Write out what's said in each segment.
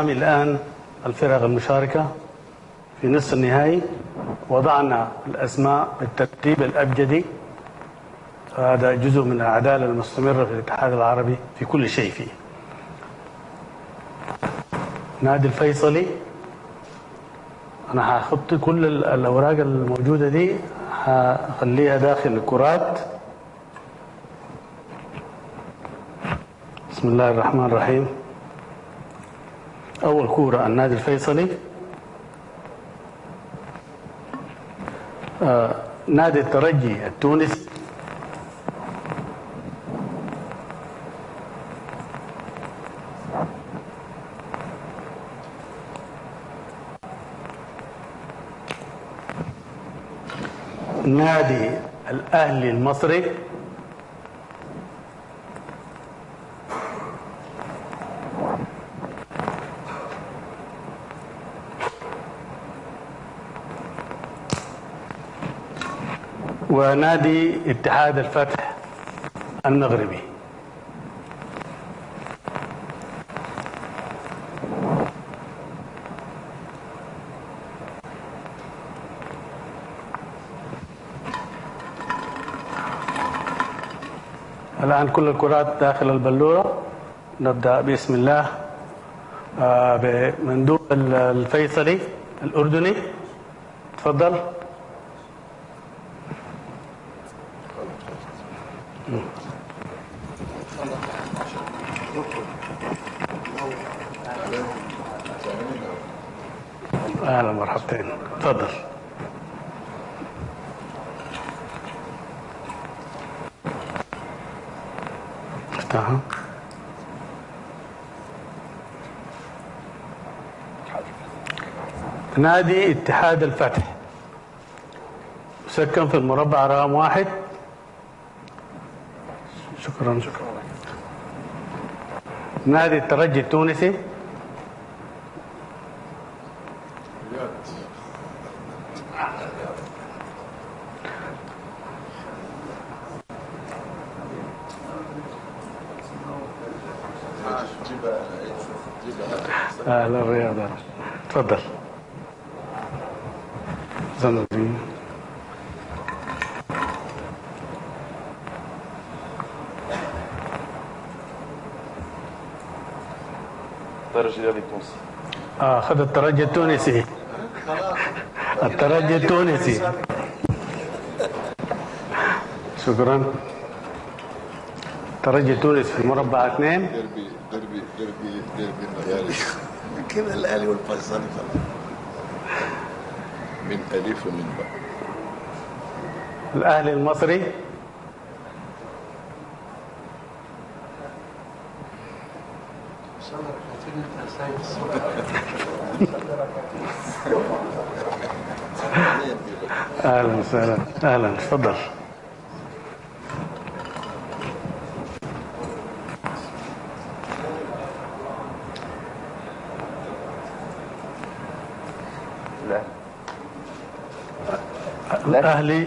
الآن الفرق المشاركة في نصف النهائي. وضعنا الأسماء بالترتيب الأبجدي، هذا جزء من العدالة المستمرة في الاتحاد العربي في كل شيء فيه. نادي الفيصلي، أنا هحط كل الأوراق الموجودة دي هخليها داخل الكرات. بسم الله الرحمن الرحيم. أول كورة النادي الفيصلي، نادي الترجي التونسي، نادي الأهلي المصري، ونادي اتحاد الفتح المغربي. الآن كل الكرات داخل البلورة. نبدأ بسم الله بمندوب الفيصلي الأردني، تفضل. أهلا مرحبتين، تفضل. افتحها. نادي اتحاد الفتح سكن في المربع رقم 1. شكرا. نادي الترجي التونسي، أهلا الرياض، تفضل. زنزين. الترجي التونسي. خذ الترجي التونسي. الترجي التونسي. شكرا. الترجي التونسي في مربع 2. دربي كده الاهلي والفيصلي من الف ومن باء. الاهلي المصري، اهلا وسهلا. اهلا، تفضل.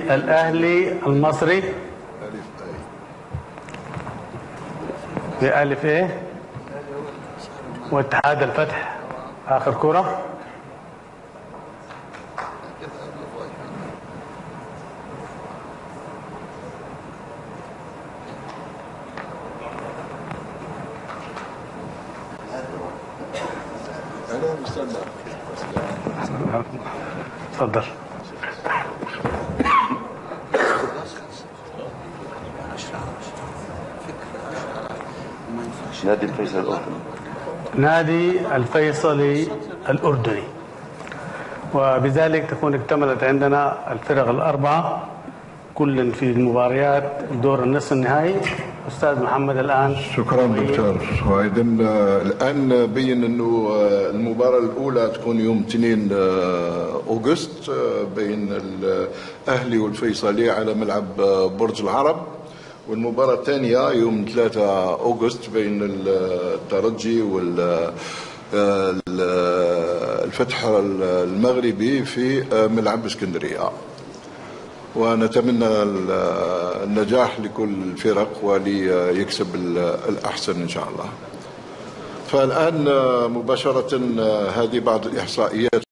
الأهلي المصري بألف إيه، واتحاد الفتح آخر كرة. تفضل. نادي الفيصل الأردني. نادي الفيصلي الأردني. وبذلك تكون اكتملت عندنا الفرق الأربعة كل في المباريات دور النصف النهائي. أستاذ محمد الآن. شكرا دكتور. وأيضا الآن بين أنه المباراة الأولى تكون يوم 2 أغسطس بين الأهلي والفيصلي على ملعب برج العرب، والمباراة الثانية يوم 3 أغسطس بين الترجي والفتح المغربي في ملعب اسكندرية. ونتمنى النجاح لكل الفرق وليكسب الأحسن إن شاء الله. فالآن مباشرة هذه بعض الإحصائيات